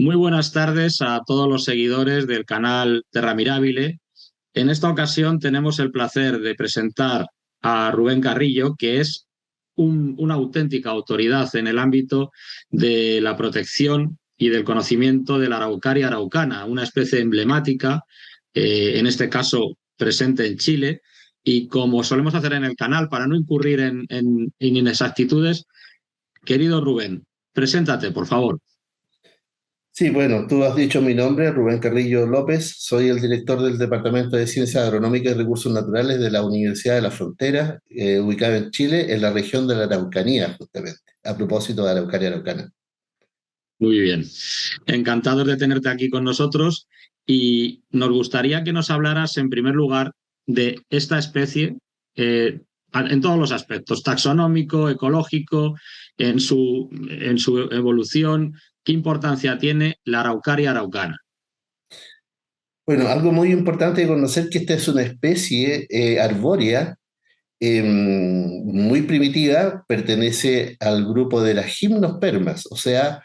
Muy buenas tardes a todos los seguidores del canal Terra Mirabile. En esta ocasión tenemos el placer de presentar a Rubén Carrillo, que es una auténtica autoridad en el ámbito de la protección y del conocimiento de la araucaria araucana, una especie emblemática, en este caso presente en Chile. Y como solemos hacer en el canal, para no incurrir en inexactitudes, querido Rubén, preséntate, por favor. Sí, bueno, tú has dicho mi nombre, Rubén Carrillo López, soy el director del Departamento de Ciencias Agronómicas y Recursos Naturales de la Universidad de la Frontera, ubicada en Chile, en la región de la Araucanía, justamente, a propósito de Araucaria Araucana. Muy bien. Encantados de tenerte aquí con nosotros y nos gustaría que nos hablaras en primer lugar de esta especie en todos los aspectos, taxonómico, ecológico, en su evolución, qué importancia tiene la araucaria araucana. Bueno, algo muy importante de conocer que esta es una especie arbórea muy primitiva, pertenece al grupo de las gimnospermas, o sea,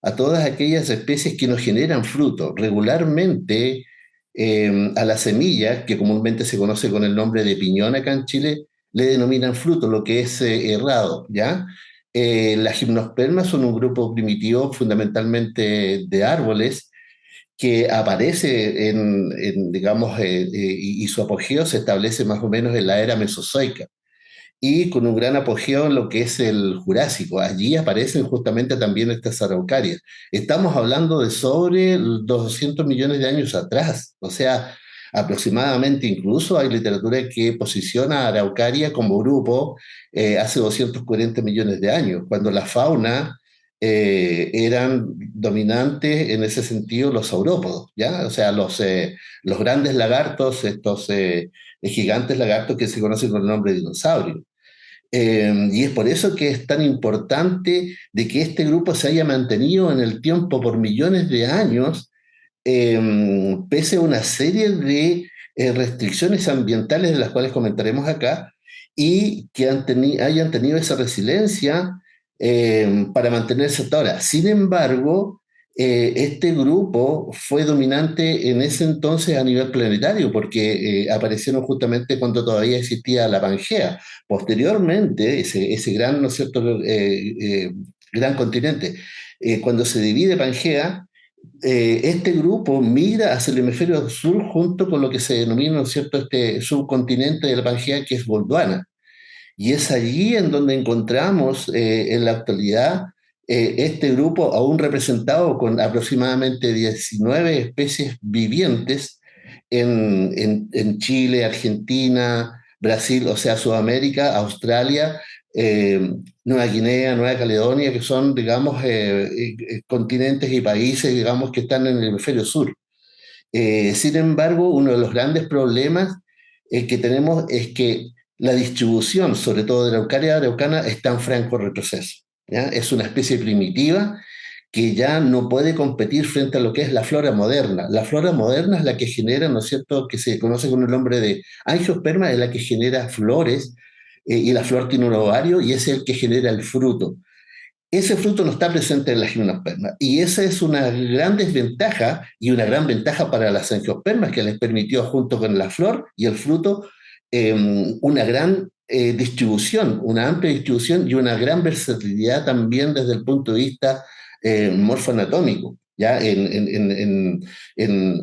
a todas aquellas especies que nos generan fruto. Regularmente, a la semilla, que comúnmente se conoce con el nombre de piñón acá en Chile, le denominan fruto, lo que es errado, ¿ya? Las gimnospermas son un grupo primitivo fundamentalmente de árboles que aparece digamos, y su apogeo se establece más o menos en la era mesozoica y con un gran apogeo en lo que es el Jurásico. Allí aparecen justamente también estas araucarias. Estamos hablando de sobre 200 millones de años atrás, o sea, aproximadamente incluso hay literatura que posiciona a Araucaria como grupo hace 240 millones de años, cuando la fauna eran dominantes en ese sentido los saurópodos, ¿ya? O sea, los grandes lagartos, estos gigantes lagartos que se conocen con el nombre de dinosaurio. Y es por eso que es tan importante de que este grupo se haya mantenido en el tiempo por millones de años, pese a una serie de restricciones ambientales de las cuales comentaremos acá, y que hayan tenido esa resiliencia para mantenerse hasta ahora. Sin embargo, este grupo fue dominante en ese entonces a nivel planetario, porque aparecieron justamente cuando todavía existía la Pangea. Posteriormente, ese gran, ¿no es cierto?, gran continente, cuando se divide Pangea, este grupo migra hacia el hemisferio sur junto con lo que se denomina, ¿no es cierto?, este subcontinente de la Pangea, que es Gondwana. Y es allí en donde encontramos en la actualidad este grupo aún representado con aproximadamente 19 especies vivientes en Chile, Argentina, Brasil, o sea, Sudamérica, Australia, eh, Nueva Guinea, Nueva Caledonia, que son, digamos, continentes y países, digamos, que están en el hemisferio sur. Sin embargo, uno de los grandes problemas que tenemos es que la distribución, sobre todo de la Araucaria araucana, está en franco retroceso, ¿ya? Es una especie primitiva que ya no puede competir frente a lo que es la flora moderna. La flora moderna es la que genera, ¿no es cierto?, que se conoce con el nombre de angiosperma, es la que genera flores, y la flor tiene un ovario y es el que genera el fruto. Ese fruto no está presente en las gimnospermas. Y esa es una gran desventaja y una gran ventaja para las angiospermas que les permitió, junto con la flor y el fruto, una gran distribución, una amplia distribución y una gran versatilidad también desde el punto de vista morfoanatómico. ¿Ya? En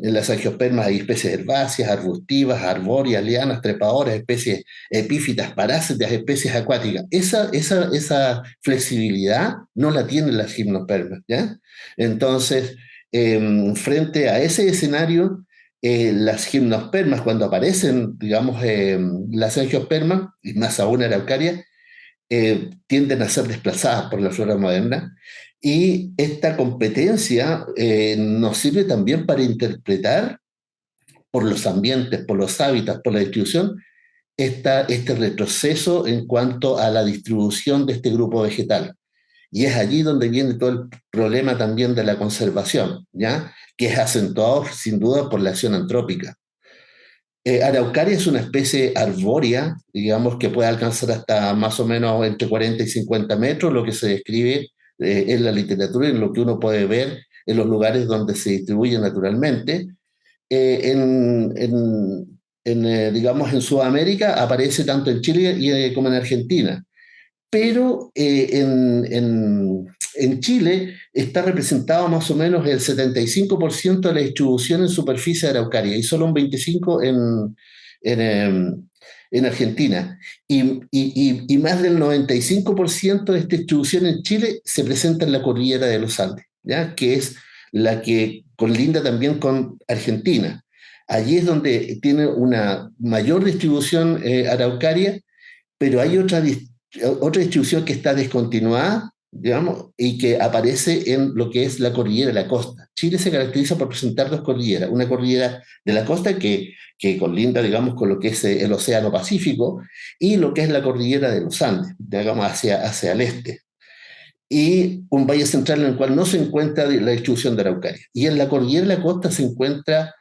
las angiospermas hay especies herbáceas, arbustivas, arbóreas, lianas, trepadoras, especies epífitas, parásitas, especies acuáticas. Esa flexibilidad no la tienen las gimnospermas, ¿ya? Entonces, frente a ese escenario, las gimnospermas, cuando aparecen, digamos, las angiospermas, y más aún araucaria, tienden a ser desplazadas por la flora moderna. Y esta competencia nos sirve también para interpretar por los ambientes, por los hábitats, por la distribución, este retroceso en cuanto a la distribución de este grupo vegetal. Y es allí donde viene todo el problema también de la conservación, ¿ya? Que es acentuado sin duda por la acción antrópica. Araucaria es una especie arbórea, digamos, que puede alcanzar hasta más o menos entre 40 y 50 metros, lo que se describe en la literatura y en lo que uno puede ver en los lugares donde se distribuye naturalmente. Digamos, en Sudamérica aparece tanto en Chile como en Argentina, pero en Chile está representado más o menos el 75% de la distribución en superficie de Araucaria y solo un 25% en, en Argentina. Y más del 95% de esta distribución en Chile se presenta en la cordillera de los Andes, ¿ya? Que es la que colinda también con Argentina. Allí es donde tiene una mayor distribución araucaria, pero hay otra distribución que está descontinuada, digamos, y que aparece en lo que es la cordillera de la costa. Chile se caracteriza por presentar dos cordilleras, una cordillera de la costa que colinda, digamos, con lo que es el Océano Pacífico y lo que es la cordillera de los Andes, digamos, hacia el este. Y un valle central en el cual no se encuentra la distribución de Araucaria. Y en la cordillera de la costa se encuentra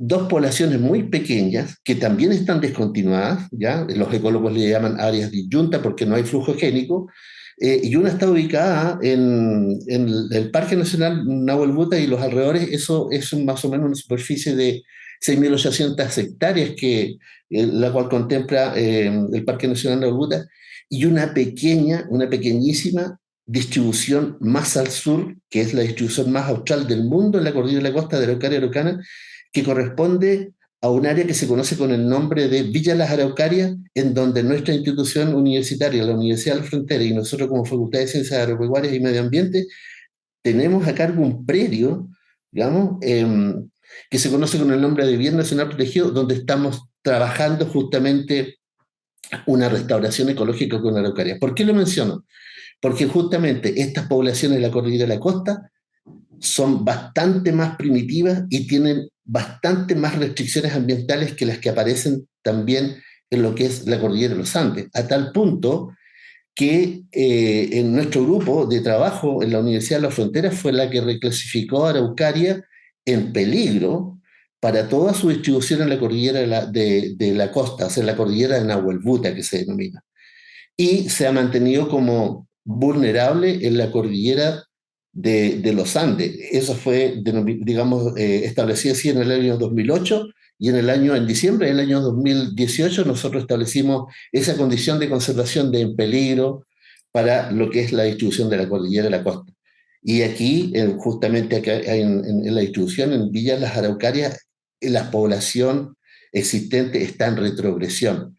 dos poblaciones muy pequeñas que también están descontinuadas, ¿ya? Los ecólogos le llaman áreas disyuntas porque no hay flujo génico, y una está ubicada en el Parque Nacional Nahuel Buta y los alrededores. Eso es más o menos una superficie de 6.800 hectáreas, la cual contempla el Parque Nacional Nahuel Buta, y una pequeñísima distribución más al sur, que es la distribución más austral del mundo en la cordillera de la costa de Araucaria Araucana, que corresponde a un área que se conoce con el nombre de Villa Las Araucarias, en donde nuestra institución universitaria, la Universidad de la Frontera, y nosotros como Facultad de Ciencias Agropecuarias y Medio Ambiente, tenemos a cargo un predio, digamos, que se conoce con el nombre de Bien Nacional Protegido, donde estamos trabajando justamente una restauración ecológica con araucarias. ¿Por qué lo menciono? Porque justamente estas poblaciones de la cordillera de la costa son bastante más primitivas y tienen bastante más restricciones ambientales que las que aparecen también en lo que es la cordillera de los Andes, a tal punto que en nuestro grupo de trabajo en la Universidad de la Frontera fue la que reclasificó a Araucaria en peligro para toda su distribución en la cordillera de la costa, o sea, en la cordillera de Nahuel Buta, que se denomina. Y se ha mantenido como vulnerable en la cordillera de los Andes. Eso fue, digamos, establecido así en el año 2008, y en diciembre del año 2018 nosotros establecimos esa condición de conservación de en peligro para lo que es la distribución de la cordillera de la costa. Y aquí, justamente acá, en la distribución, en Villas Las Araucarias, la población existente está en retrogresión.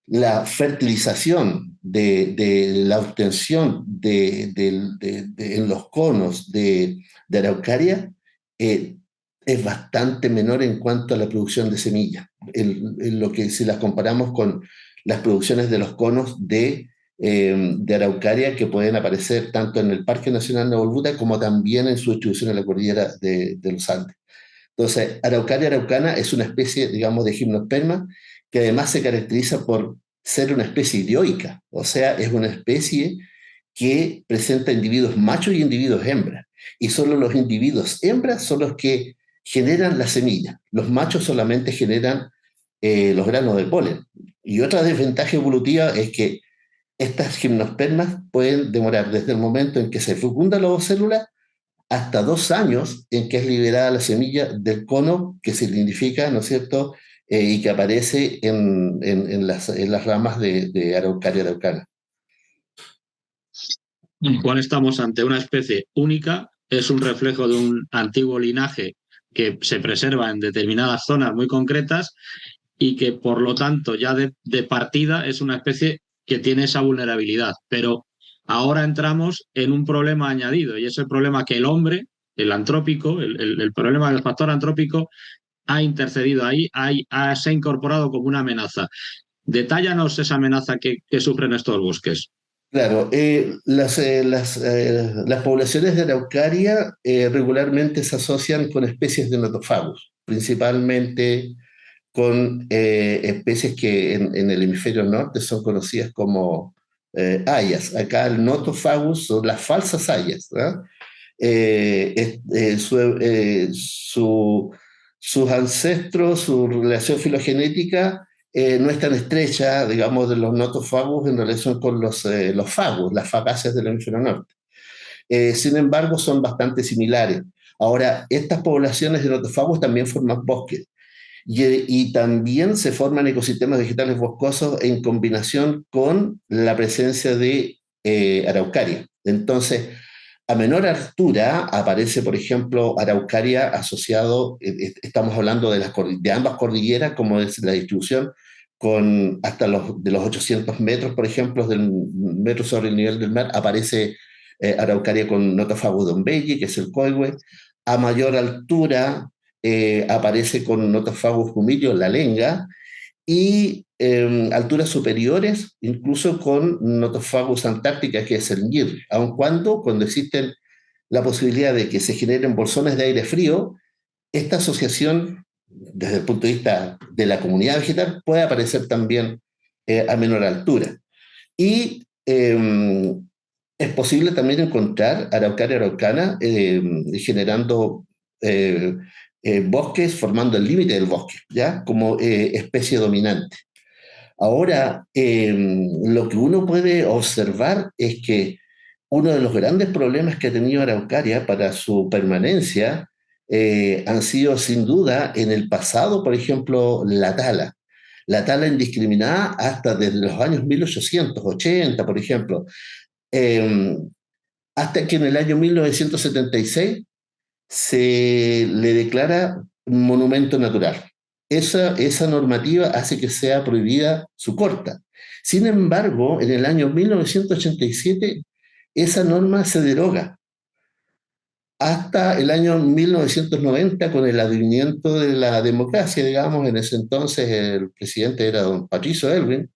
La fertilización de la obtención en los conos de araucaria es bastante menor en cuanto a la producción de semillas, en lo que si las comparamos con las producciones de los conos de araucaria que pueden aparecer tanto en el Parque Nacional Nahuel Buta como también en su distribución en la cordillera de los Andes. Entonces, Araucaria araucana es una especie, digamos, de gimnosperma que además se caracteriza por ser una especie dioica, o sea, es una especie que presenta individuos machos y individuos hembras, y solo los individuos hembras son los que generan la semilla. Los machos solamente generan los granos del polen. Y otra desventaja evolutiva es que estas gimnospermas pueden demorar desde el momento en que se fecunda la ovocélula hasta 2 años en que es liberada la semilla del cono que se identifica, ¿no es cierto?, y que aparece en las ramas de Araucaria araucana. Juan, estamos ante una especie única, es un reflejo de un antiguo linaje que se preserva en determinadas zonas muy concretas y que por lo tanto ya de partida es una especie que tiene esa vulnerabilidad. Pero ahora entramos en un problema añadido, y es el problema que el hombre, el antrópico, el problema del factor antrópico ha intercedido ahí, se ha incorporado como una amenaza. Detállanos esa amenaza que sufren estos bosques. Claro, las poblaciones de araucaria regularmente se asocian con especies de notofagus, principalmente con especies que en el hemisferio norte son conocidas como hayas. Acá el notofagus son las falsas hayas, ¿no? eh, sus ancestros, su relación filogenética no es tan estrecha, digamos, de los notofagus en relación con los fagus, las fagáceas del hemisferio norte. Sin embargo, son bastante similares. Ahora, estas poblaciones de notofagos también forman bosques y también se forman ecosistemas vegetales boscosos en combinación con la presencia de araucaria. Entonces, a menor altura aparece, por ejemplo, araucaria asociado, estamos hablando de ambas cordilleras, como es la distribución, con hasta de los 800 metros, por ejemplo, del metro sobre el nivel del mar, aparece araucaria con notofagus dombelli, que es el coihue. A mayor altura aparece con notofagus humilio, la lenga, y alturas superiores, incluso con Nothofagus antártica, que es el NIR, aun cuando existen la posibilidad de que se generen bolsones de aire frío, esta asociación, desde el punto de vista de la comunidad vegetal, puede aparecer también a menor altura. Y es posible también encontrar Araucaria araucana generando eh, bosques, formando el límite del bosque, ¿ya? Como especie dominante. Ahora, lo que uno puede observar es que uno de los grandes problemas que ha tenido Araucaria para su permanencia han sido sin duda en el pasado, por ejemplo, la tala indiscriminada hasta desde los años 1880, por ejemplo, eh, hasta que en el año 1976 se le declara monumento natural. Esa normativa hace que sea prohibida su corta. Sin embargo, en el año 1987, esa norma se deroga hasta el año 1990 con el advenimiento de la democracia, digamos, en ese entonces el presidente era don Patricio Elwin,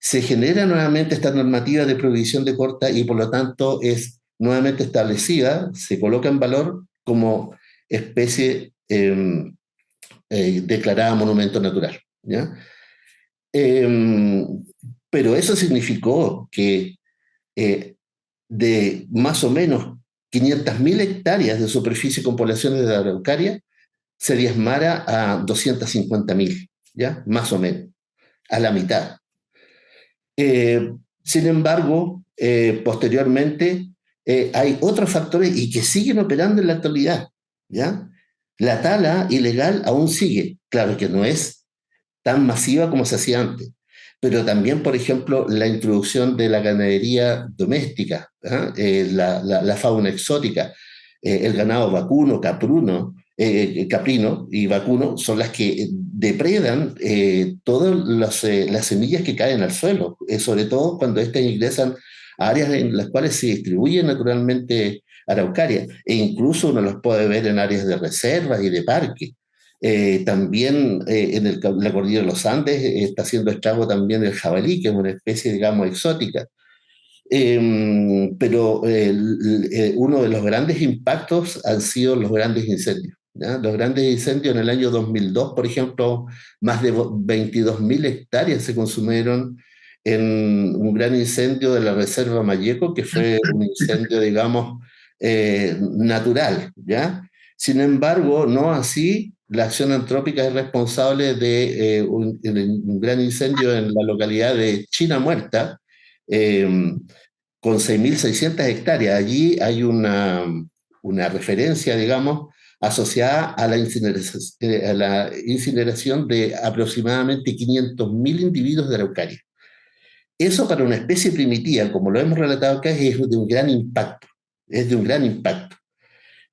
se genera nuevamente esta normativa de prohibición de corta y por lo tanto es nuevamente establecida, se coloca en valor como especie declarada monumento natural. ¿Ya? Eh, pero eso significó que eh, de más o menos 500.000 hectáreas de superficie con poblaciones de araucaria se diezmara a 250.000, ¿ya? Más o menos, a la mitad. Sin embargo, posteriormente hay otros factores y que siguen operando en la actualidad, ¿ya? La tala ilegal aún sigue, claro que no es tan masiva como se hacía antes, pero también, por ejemplo, la introducción de la ganadería doméstica, ¿ah? La fauna exótica, el ganado vacuno, caprino y vacuno son las que depredan todas las semillas que caen al suelo, sobre todo cuando éstas ingresan a áreas en las cuales se distribuye naturalmente araucaria, e incluso uno los puede ver en áreas de reservas y de parques. También en la cordillera de los Andes está haciendo estrago también el jabalí, que es una especie, digamos, exótica. Pero uno de los grandes impactos han sido los grandes incendios. ¿Ya? Los grandes incendios en el año 2002, por ejemplo, más de 22.000 hectáreas se consumieron en un gran incendio de la Reserva Mayeco, que fue un incendio, digamos, natural. ¿Ya? Sin embargo, no así la acción antrópica es responsable de un gran incendio en la localidad de China Muerta, eh, con 6.600 hectáreas. Allí hay una referencia, digamos, asociada a la incineración de aproximadamente 500.000 individuos de araucaria. Eso para una especie primitiva, como lo hemos relatado acá, es de un gran impacto. Es de un gran impacto.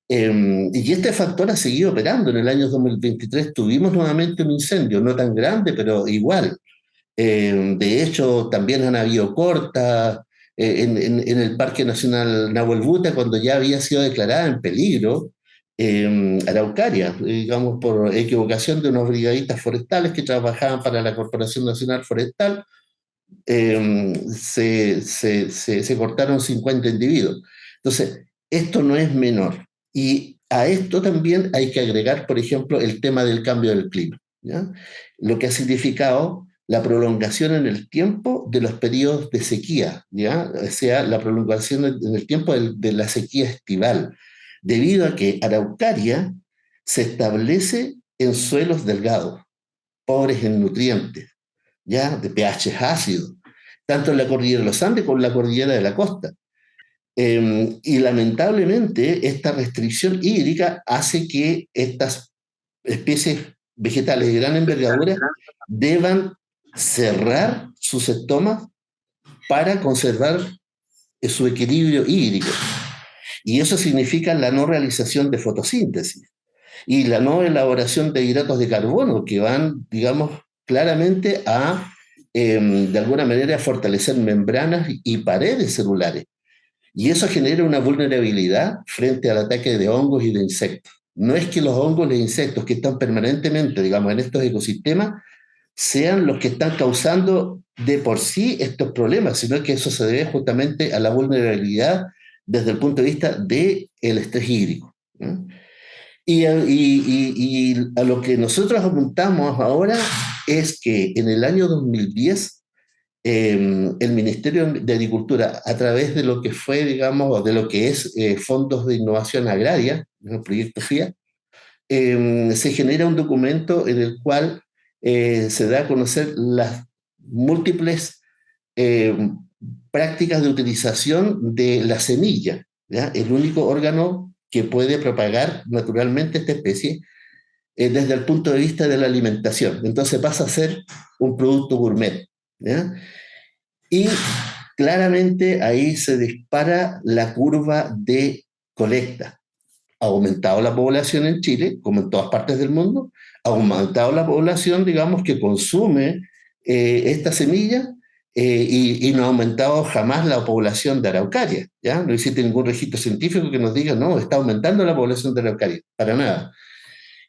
Y este factor ha seguido operando. En el año 2023 tuvimos nuevamente un incendio, no tan grande, pero igual. De hecho, también han habido cortas en el Parque Nacional Nahuel Buta, cuando ya había sido declarada en peligro Araucaria, digamos, por equivocación de unos brigadistas forestales que trabajaban para la Corporación Nacional Forestal, se cortaron 50 individuos. Entonces, esto no es menor. Y a esto también hay que agregar, por ejemplo, el tema del cambio del clima, ¿ya? Lo que ha significado la prolongación en el tiempo de los periodos de sequía, ¿ya? O sea, la prolongación en el tiempo de la sequía estival, debido a que Araucaria se establece en suelos delgados, pobres en nutrientes, ¿ya? De pH ácido, tanto en la cordillera de los Andes como en la cordillera de la costa. Y lamentablemente esta restricción hídrica hace que estas especies vegetales de gran envergadura deban cerrar sus estomas para conservar su equilibrio hídrico. Y eso significa la no realización de fotosíntesis y la no elaboración de hidratos de carbono que van, digamos, claramente a, de alguna manera, a fortalecer membranas y paredes celulares. Y eso genera una vulnerabilidad frente al ataque de hongos y de insectos. No es que los hongos y los insectos que están permanentemente, digamos, en estos ecosistemas sean los que están causando de por sí estos problemas, sino que eso se debe justamente a la vulnerabilidad desde el punto de vista del estrés hídrico. ¿No? Y a lo que nosotros apuntamos ahora es que en el año 2010 el Ministerio de Agricultura, a través de lo que fue, digamos, de lo que es fondos de innovación agraria, el proyecto FIA, se genera un documento en el cual se da a conocer las múltiples eh, prácticas de utilización de la semilla, ¿ya? El único órgano que puede propagar naturalmente esta especie desde el punto de vista de la alimentación. Entonces pasa a ser un producto gourmet. ¿Ya? Y claramente ahí se dispara la curva de colecta. Ha aumentado la población en Chile, como en todas partes del mundo, ha aumentado la población, digamos, que consume esta semilla y no ha aumentado jamás la población de araucaria. ¿Ya? No existe ningún registro científico que nos diga, no, está aumentando la población de araucaria, para nada.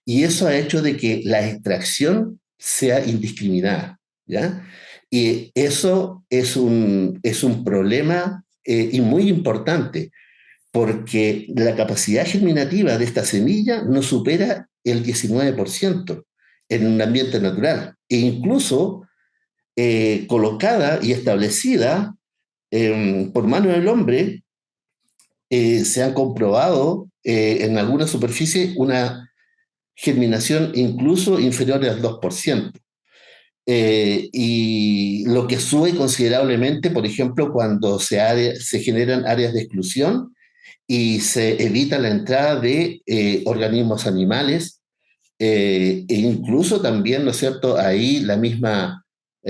Y eso ha hecho de que la extracción sea indiscriminada. ¿Ya? Y eso es un problema y muy importante, porque la capacidad germinativa de esta semilla no supera el 19% en un ambiente natural, e incluso colocada y establecida por mano del hombre, se han comprobado en alguna superficie una germinación incluso inferior al 2%. Y lo que sube considerablemente, por ejemplo, cuando se generan áreas de exclusión y se evita la entrada de organismos animales, e incluso también, ¿no es cierto?, ahí la misma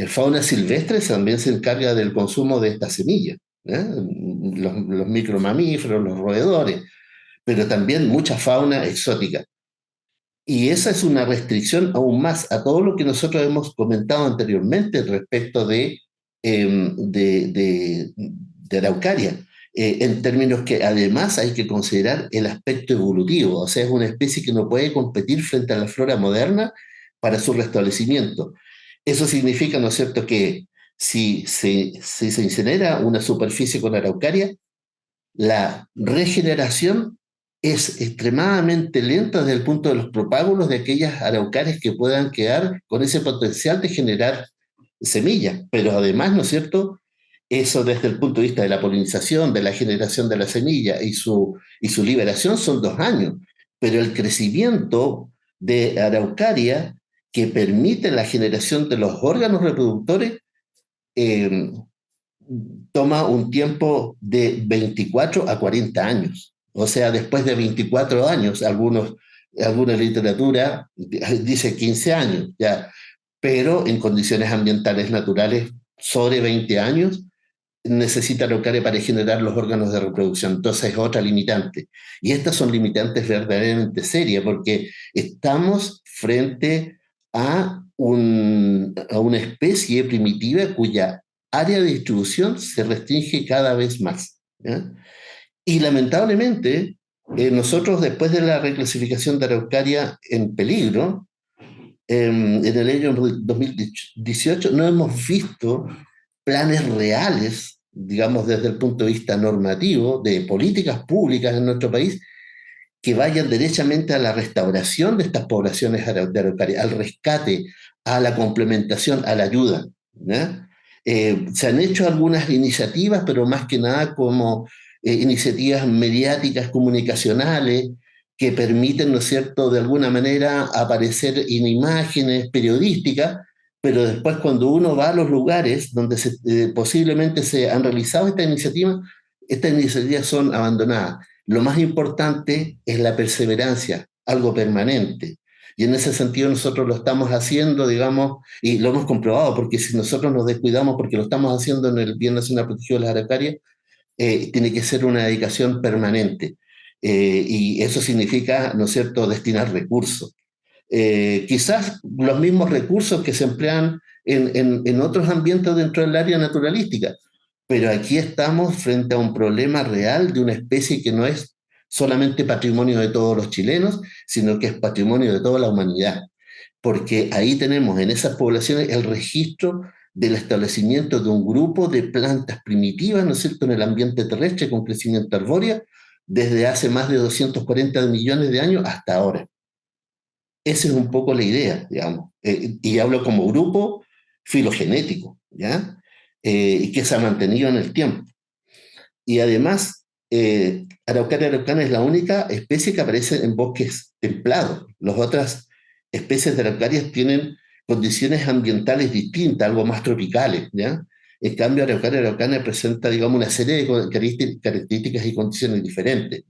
fauna silvestre también se encarga del consumo de estas semillas, ¿eh? Los micromamíferos, los roedores, pero también mucha fauna exótica. Y esa es una restricción aún más a todo lo que nosotros hemos comentado anteriormente respecto de Araucaria, en términos que además hay que considerar el aspecto evolutivo, o sea, es una especie que no puede competir frente a la flora moderna para su restablecimiento. Eso significa, ¿no es cierto?, que si se incinera una superficie con Araucaria, la regeneración es extremadamente lenta desde el punto de los propágulos de aquellas araucarias que puedan quedar con ese potencial de generar semillas. Pero además, ¿no es cierto? Eso desde el punto de vista de la polinización, de la generación de la semilla y su liberación son 2 años. Pero el crecimiento de araucaria que permite la generación de los órganos reproductores eh, toma un tiempo de 24 a 40 años. O sea, después de 24 años, alguna literatura dice 15 años, ya, pero en condiciones ambientales naturales, sobre 20 años, necesita locales para generar los órganos de reproducción. Entonces es otra limitante. Y estas son limitantes verdaderamente serias, porque estamos frente a una especie primitiva cuya área de distribución se restringe cada vez más. ¿Ya? Y lamentablemente, nosotros después de la reclasificación de Araucaria en peligro, en el año 2018 no hemos visto planes reales, digamos desde el punto de vista normativo, de políticas públicas en nuestro país, que vayan derechamente a la restauración de estas poblaciones de araucaria, al rescate, a la complementación, a la ayuda. ¿Ya? Se han hecho algunas iniciativas, pero más que nada como iniciativas mediáticas, comunicacionales, que permiten, ¿no es cierto?, de alguna manera aparecer en imágenes periodísticas, pero después cuando uno va a los lugares donde posiblemente se han realizado estas iniciativas, estas iniciativas son abandonadas. Lo más importante es la perseverancia, algo permanente. Y en ese sentido nosotros lo estamos haciendo, digamos, y lo hemos comprobado, porque si nosotros nos descuidamos porque lo estamos haciendo en el Bien Nacional Protegido de las Araucarias, tiene que ser una dedicación permanente. Y eso significa, ¿no es cierto?, destinar recursos. Quizás los mismos recursos que se emplean en otros ambientes dentro del área naturalística, pero aquí estamos frente a un problema real de una especie que no es solamente patrimonio de todos los chilenos, sino que es patrimonio de toda la humanidad, porque ahí tenemos en esas poblaciones el registro del establecimiento de un grupo de plantas primitivas, ¿no es cierto?, en el ambiente terrestre con crecimiento arbóreo, desde hace más de 240 millones de años hasta ahora. Esa es un poco la idea, digamos. Y hablo como grupo filogenético, ¿ya? Y que se ha mantenido en el tiempo. Y además, Araucaria araucana es la única especie que aparece en bosques templados. Las otras especies de araucarias tienen condiciones ambientales distintas, algo más tropicales, ¿ya? En cambio, Araucaria araucana presenta, digamos, una serie de características y condiciones diferentes.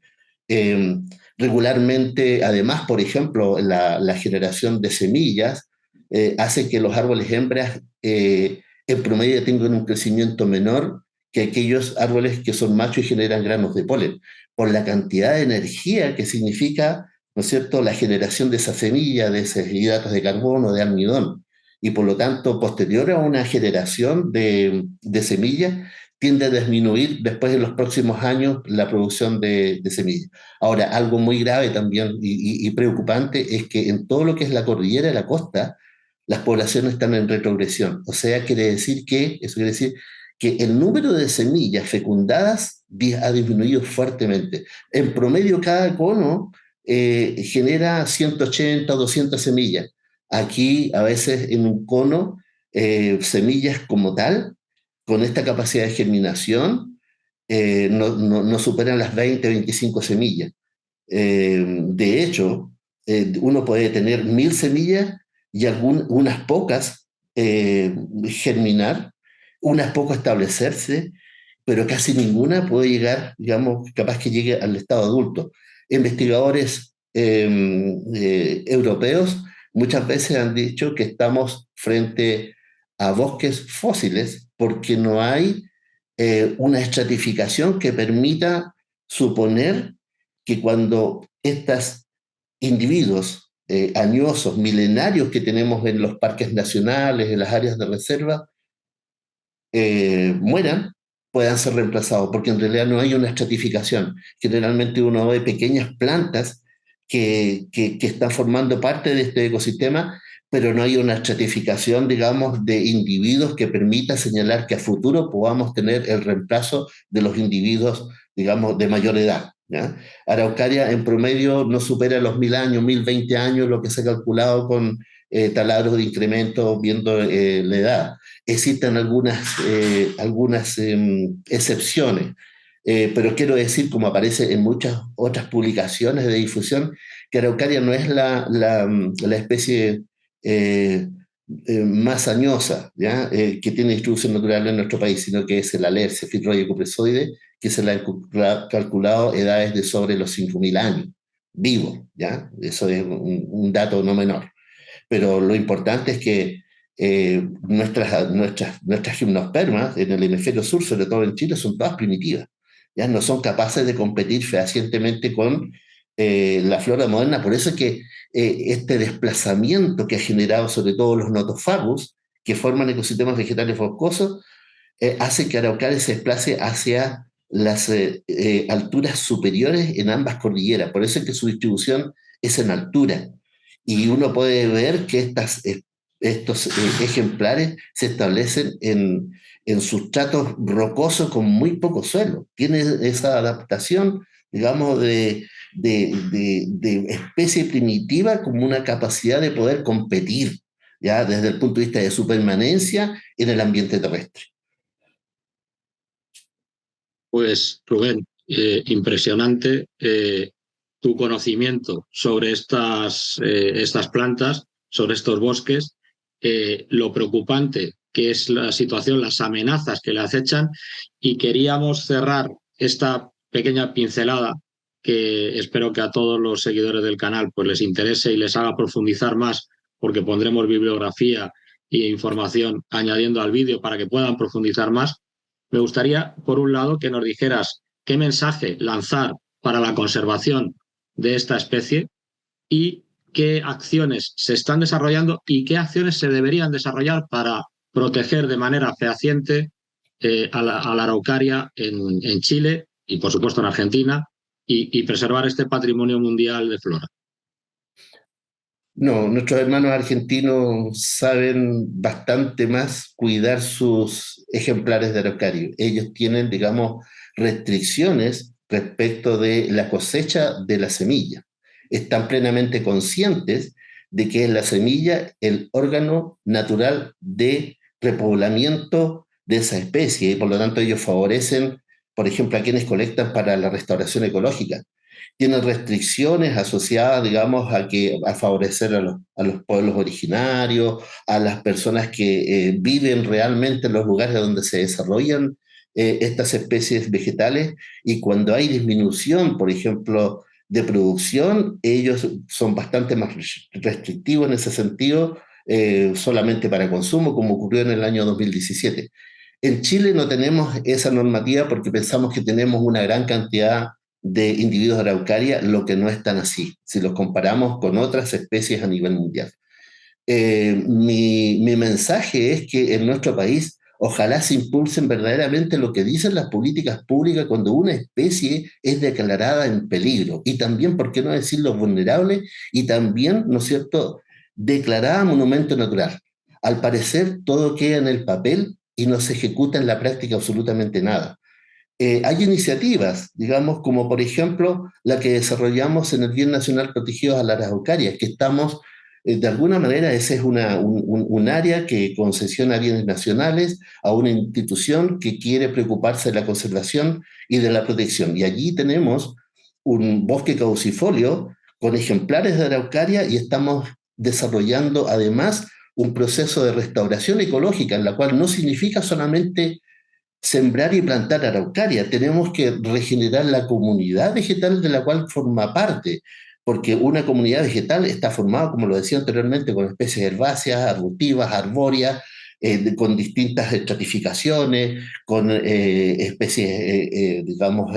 Eh, Regularmente, además, por ejemplo, la generación de semillas hace que los árboles hembras en promedio tengan un crecimiento menor que aquellos árboles que son machos y generan granos de polen, por la cantidad de energía que significa, ¿no es cierto?, la generación de esa semilla, de esos hidratos de carbono, de almidón. Y por lo tanto, posterior a una generación de semillas, tiende a disminuir después en los próximos años la producción de semillas. Ahora, algo muy grave también y preocupante es que en todo lo que es la cordillera de la costa, las poblaciones están en retrogresión. O sea, eso quiere decir que el número de semillas fecundadas ha disminuido fuertemente. En promedio, cada cono genera 180 o 200 semillas. Aquí, a veces, en un cono, semillas como tal, con esta capacidad de germinación, no superan las 20, 25 semillas. De hecho, uno puede tener 1000 semillas y unas pocas germinar, unas pocas establecerse, pero casi ninguna puede llegar, digamos, capaz que llegue al estado adulto. Investigadores europeos muchas veces han dicho que estamos frente a bosques fósiles porque no hay una estratificación que permita suponer que cuando estos individuos añosos, milenarios que tenemos en los parques nacionales, en las áreas de reserva, mueran, puedan ser reemplazados, porque en realidad no hay una estratificación. Generalmente uno ve pequeñas plantas que están formando parte de este ecosistema, pero no hay una estratificación, digamos, de individuos que permita señalar que a futuro podamos tener el reemplazo de los individuos, digamos, de mayor edad, ¿ya? Araucaria en promedio no supera los 1000 años, 1020 años, lo que se ha calculado con taladros de incremento viendo la edad. Existen algunas excepciones, pero quiero decir, como aparece en muchas otras publicaciones de difusión, que Araucaria no es la especie más añosa, ¿ya? Que tiene distribución natural en nuestro país, sino que es el alerce fitroide cupresoide, que se le ha calculado edades de sobre los 5000 años, vivo, ¿ya? Eso es un dato no menor. Pero lo importante es que nuestras gimnospermas en el hemisferio sur, sobre todo en Chile, son todas primitivas. Ya no son capaces de competir fehacientemente con la flora moderna. Por eso es que este desplazamiento que ha generado sobre todo los notofagus, que forman ecosistemas vegetales boscosos, hace que Araucaria se desplace hacia las alturas superiores en ambas cordilleras. Por eso es que su distribución es en altura. Y uno puede ver que estos ejemplares se establecen en sustratos rocosos con muy poco suelo. Tiene esa adaptación, digamos, de especie primitiva como una capacidad de poder competir, ya desde el punto de vista de su permanencia en el ambiente terrestre. Pues Rubén, impresionante tu conocimiento sobre estas plantas, sobre estos bosques, lo preocupante que es la situación, las amenazas que le acechan, y queríamos cerrar esta pequeña pincelada que espero que a todos los seguidores del canal pues les interese y les haga profundizar más, porque pondremos bibliografía e información añadiendo al vídeo para que puedan profundizar más. Me gustaría, por un lado, que nos dijeras qué mensaje lanzar para la conservación de esta especie y qué acciones se están desarrollando y qué acciones se deberían desarrollar para proteger de manera fehaciente a la araucaria en Chile y, por supuesto, en Argentina y preservar este patrimonio mundial de flora. No, nuestros hermanos argentinos saben bastante más cuidar sus ejemplares de araucario. Ellos tienen, digamos, restricciones respecto de la cosecha de la semilla. Están plenamente conscientes de que es la semilla el órgano natural de repoblamiento de esa especie y por lo tanto ellos favorecen, por ejemplo, a quienes colectan para la restauración ecológica. Tienen restricciones asociadas, digamos, a favorecer a los pueblos originarios, a las personas que viven realmente en los lugares donde se desarrollan estas especies vegetales, y cuando hay disminución, por ejemplo, de producción, ellos son bastante más restrictivos en ese sentido, solamente para consumo, como ocurrió en el año 2017. En Chile no tenemos esa normativa porque pensamos que tenemos una gran cantidad de individuos de araucaria, lo que no es tan así, si los comparamos con otras especies a nivel mundial. Mi mensaje es que en nuestro país ojalá se impulsen verdaderamente lo que dicen las políticas públicas cuando una especie es declarada en peligro y también, ¿por qué no decirlo, vulnerable y también, ¿no es cierto?, declarada monumento natural. Al parecer todo queda en el papel y no se ejecuta en la práctica absolutamente nada. Hay iniciativas, digamos, como por ejemplo la que desarrollamos en el Bien Nacional Protegido a las Araucarias, que estamos, de alguna manera, ese es un área que concesiona bienes nacionales a una institución que quiere preocuparse de la conservación y de la protección. Y allí tenemos un bosque caducifolio con ejemplares de araucaria y estamos desarrollando además un proceso de restauración ecológica, en la cual no significa solamente sembrar y plantar araucaria, tenemos que regenerar la comunidad vegetal de la cual forma parte, porque una comunidad vegetal está formada, como lo decía anteriormente, con especies herbáceas, arbustivas, arbóreas, con distintas estratificaciones, con especies, digamos,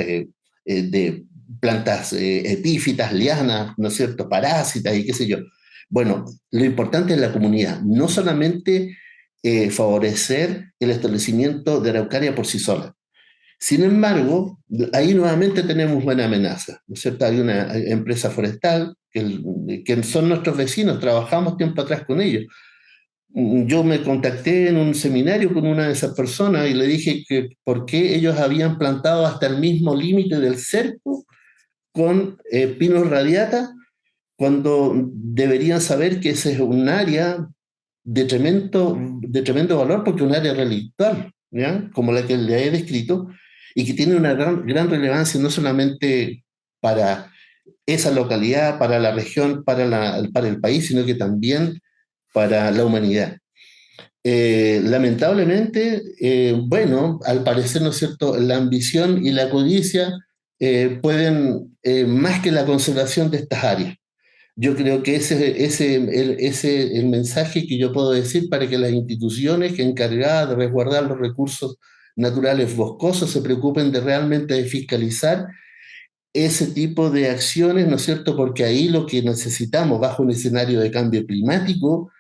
de plantas epífitas, lianas, ¿no es cierto?, parásitas y qué sé yo. Bueno, lo importante es la comunidad, no solamente favorecer el establecimiento de araucaria por sí sola. Sin embargo, ahí nuevamente tenemos una amenaza, ¿no es cierto? Hay una empresa forestal que son nuestros vecinos, trabajamos tiempo atrás con ellos. Yo me contacté en un seminario con una de esas personas y le dije que por qué ellos habían plantado hasta el mismo límite del cerco con pinos radiata, cuando deberían saber que ese es un área de tremendo valor porque es un área relictual, ¿ya?, como la que le he descrito, y que tiene una gran relevancia no solamente para esa localidad, para la región, para el país, sino que también para la humanidad. Lamentablemente, bueno, al parecer, ¿no es cierto?, la ambición y la codicia pueden más que la conservación de estas áreas. Yo creo que ese el mensaje que yo puedo decir para que las instituciones encargadas de resguardar los recursos naturales boscosos se preocupen de realmente de fiscalizar ese tipo de acciones, ¿no es cierto? Porque ahí lo que necesitamos bajo un escenario de cambio climático,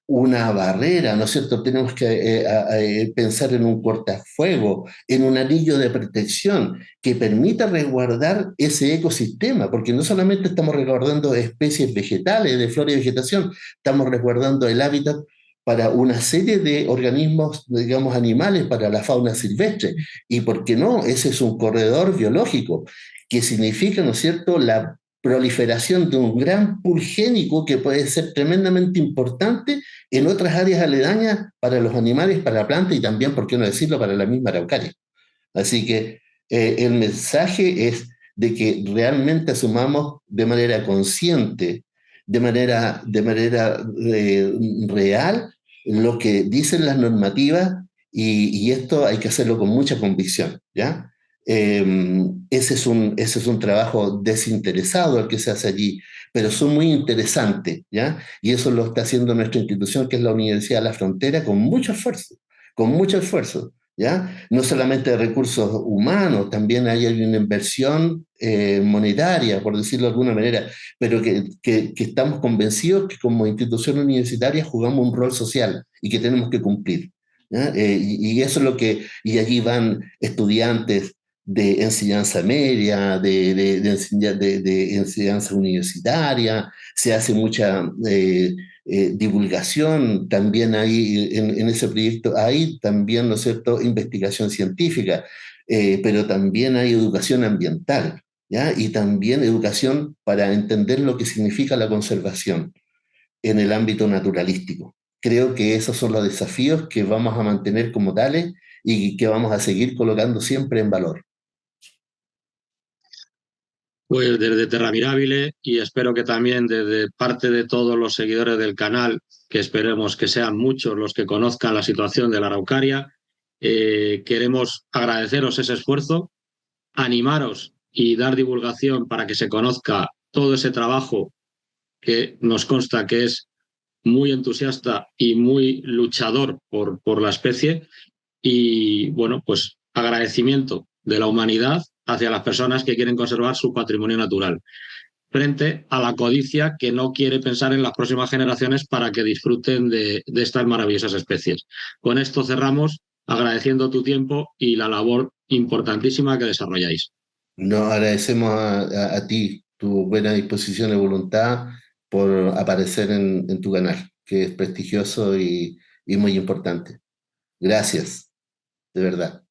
una barrera, ¿no es cierto? Tenemos que pensar en un cortafuego, en un anillo de protección que permita resguardar ese ecosistema, porque no solamente estamos resguardando especies vegetales, de flora y vegetación, estamos resguardando el hábitat para una serie de organismos, digamos, animales, para la fauna silvestre. Y por qué no, ese es un corredor biológico, que significa, ¿no es cierto?, la proliferación de un gran pool génico que puede ser tremendamente importante en otras áreas aledañas para los animales, para la planta y también, por qué no decirlo, para la misma araucaria. Así que el mensaje es de que realmente asumamos de manera consciente, de manera real, lo que dicen las normativas y esto hay que hacerlo con mucha convicción, ¿ya? ese es un trabajo desinteresado el que se hace allí, pero son muy interesantes, ¿ya? Y eso lo está haciendo nuestra institución, que es la Universidad de la Frontera, con mucho esfuerzo, ¿ya? No solamente de recursos humanos, también hay una inversión monetaria, por decirlo de alguna manera, pero que estamos convencidos que como institución universitaria jugamos un rol social y que tenemos que cumplir. ¿Ya? Y eso es lo que, y allí van estudiantes de enseñanza media, de enseñanza universitaria, se hace mucha divulgación también ahí en ese proyecto, hay también, ¿no es cierto?, investigación científica, pero también hay educación ambiental, ¿ya? Y también educación para entender lo que significa la conservación en el ámbito naturalístico. Creo que esos son los desafíos que vamos a mantener como tales y que vamos a seguir colocando siempre en valor. Pues desde Terra Mirabile y espero que también desde parte de todos los seguidores del canal, que esperemos que sean muchos los que conozcan la situación de la Araucaria, queremos agradeceros ese esfuerzo, animaros y dar divulgación para que se conozca todo ese trabajo que nos consta que es muy entusiasta y muy luchador por la especie. Y bueno, pues agradecimiento de la humanidad hacia las personas que quieren conservar su patrimonio natural, frente a la codicia que no quiere pensar en las próximas generaciones para que disfruten de estas maravillosas especies. Con esto cerramos agradeciendo tu tiempo y la labor importantísima que desarrolláis. Nos agradecemos a ti tu buena disposición y voluntad por aparecer en tu canal, que es prestigioso y muy importante. Gracias, de verdad.